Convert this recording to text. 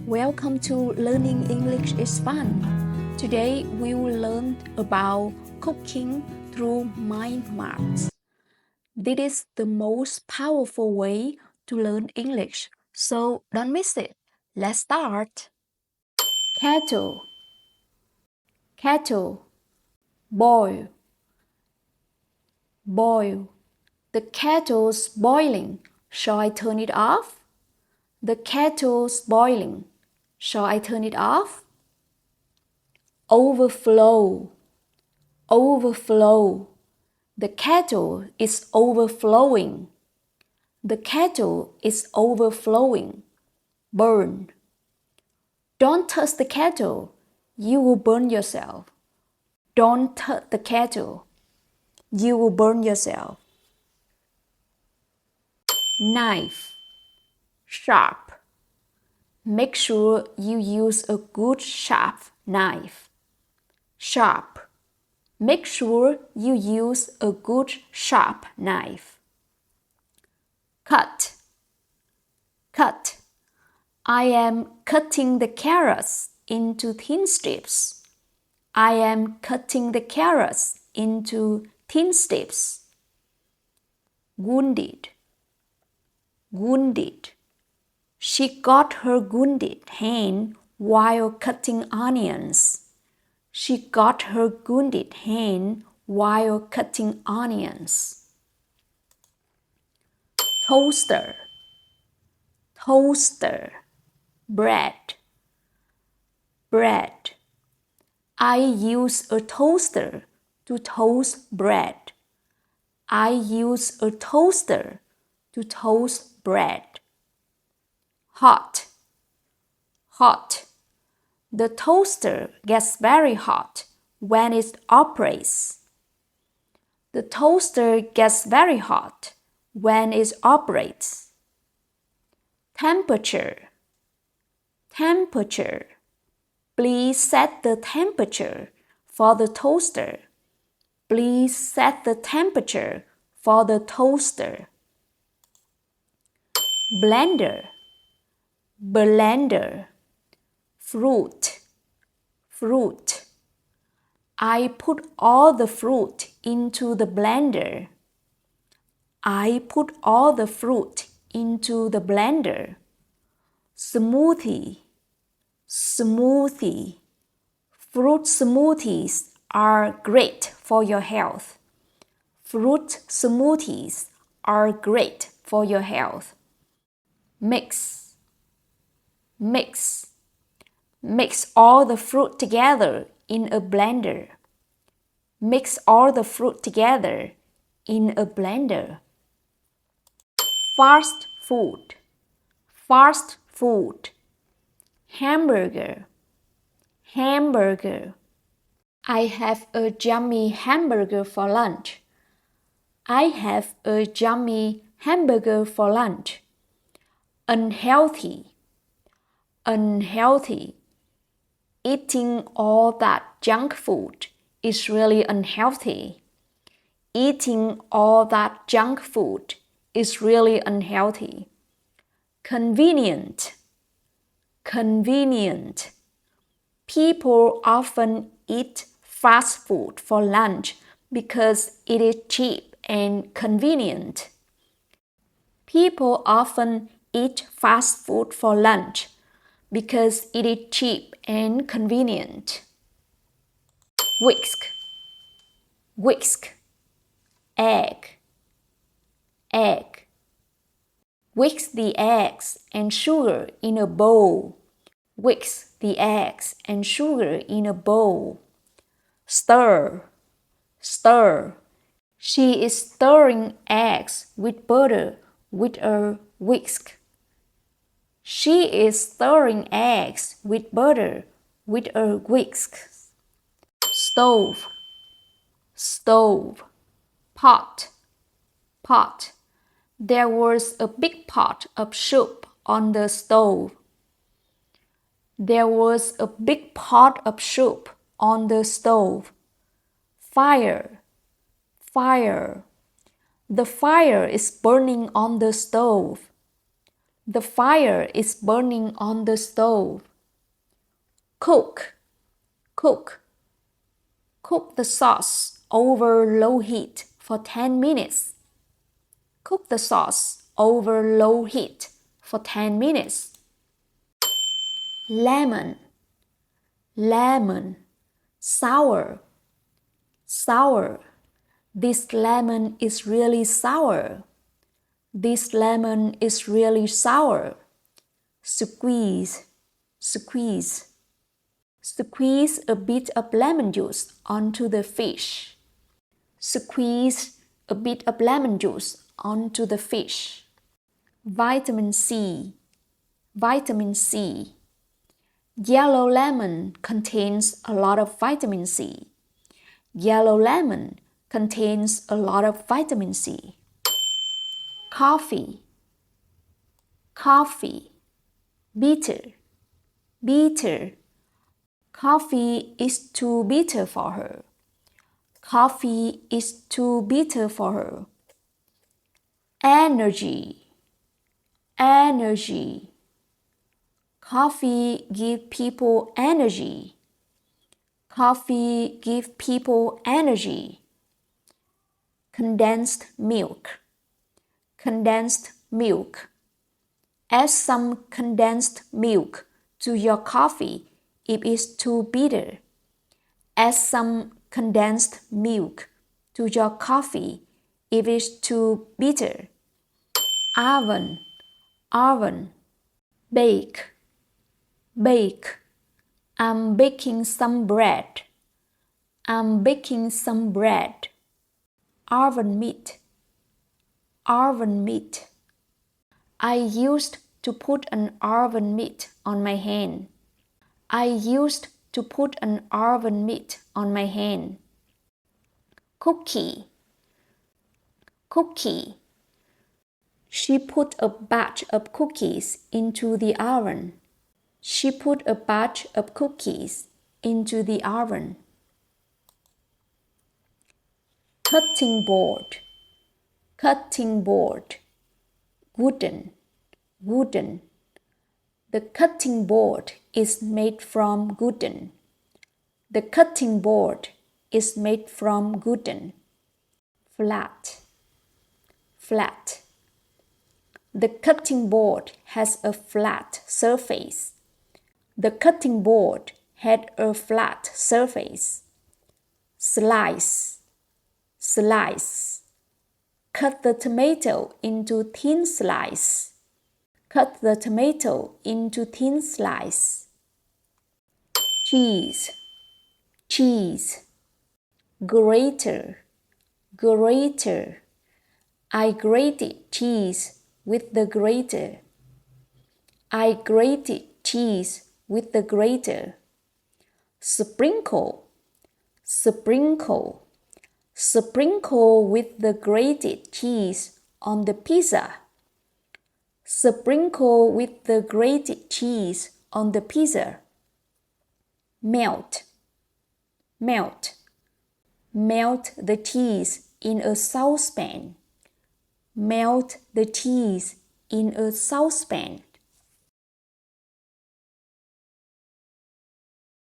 Welcome to Learning English is Fun. Today we will learn about cooking through mind maps. This is the most powerful way to learn English, so don't miss it. Let's start. Kettle, kettle, boil, boil. The kettle's boiling. Shall I turn it off? The kettle's boiling. Shall I turn it off? Overflow, overflow. The kettle is overflowing. The kettle is overflowing. Burn. Don't touch the kettle. You will burn yourself. Don't touch the kettle. You will burn yourself. Knife, sharp. Make sure you use a good sharp knife. Sharp. Make sure you use a good sharp knife. Cut, cut. I am cutting the carrots into thin strips. I am cutting the carrots into thin strips. Wounded, wounded. She got her wounded hand while cutting onions. She got her wounded hand while cutting onions. Toaster, toaster. Bread, bread. I use a toaster to toast bread. I use a toaster to toast bread. Hot, hot. The toaster gets very hot when it operates. The toaster gets very hot when it operates. Temperature, temperature. Please set the temperature for the toaster. Please set the temperature for the toaster. Blender, blender. Fruit, fruit. I put all the fruit into the blender. I put all the fruit into the blender. Smoothie, smoothie. Fruit smoothies are great for your health. Fruit smoothies are great for your health. Mix, mix. Mix all the fruit together in a blender. Mix all the fruit together in a blender. Fast food, fast food. Hamburger, hamburger. I have a yummy hamburger for lunch. I have a yummy hamburger for lunch. Unhealthy, unhealthy. Eating all that junk food is really unhealthy. Eating all that junk food is really unhealthy. Convenient, convenient. People often eat fast food for lunch because it is cheap and convenient. People often eat fast food for lunch because it is cheap and convenient. Whisk, whisk. Egg, egg. Whisk the eggs and sugar in a bowl. Whisk the eggs and sugar in a bowl. Stir, stir. She is stirring eggs with butter with a whisk. She is stirring eggs with butter with a whisk. Stove, stove. Pot, pot. There was a big pot of soup on the stove. There was a big pot of soup on the stove. Fire, fire. The fire is burning on the stove. The fire is burning on the stove. Cook, cook. Cook the sauce over low heat for 10 minutes. Cook the sauce over low heat for 10 minutes. Lemon, lemon. Sour, sour. This lemon is really sour. This lemon is really sour. Squeeze, squeeze. Squeeze a bit of lemon juice onto the fish. Squeeze a bit of lemon juice onto the fish. Vitamin C, vitamin C. Yellow lemon contains a lot of vitamin C. Yellow lemon contains a lot of vitamin C. Coffee, coffee. Bitter, bitter. Coffee is too bitter for her. Coffee is too bitter for her. Energy, energy. Coffee gives people energy. Coffee gives people energy. Condensed milk, condensed milk. Add some condensed milk to your coffee if it's too bitter. Add some condensed milk to your coffee if it's too bitter. Oven, oven. Bake, bake. I'm baking some bread. I'm baking some bread. Oven mitt, oven mitt. I used to put an oven mitt on my hand. I used to put an oven mitt on my hand. Cookie, cookie. She put a batch of cookies into the oven. She put a batch of cookies into the oven. Cutting board, cutting board. Wooden, wooden. The cutting board is made from wooden. The cutting board is made from wooden. Flat, flat. The cutting board has a flat surface. The cutting board had a flat surface. Slice, slice. Cut the tomato into thin slices. Cut the tomato into thin slices. Cheese, cheese. Grater, grater. I grated cheese with the grater. I grated cheese with the grater. Sprinkle, sprinkle. Sprinkle with the grated cheese on the pizza. Sprinkle with the grated cheese on the pizza. Melt, melt. Melt the cheese in a saucepan. Melt the cheese in a saucepan.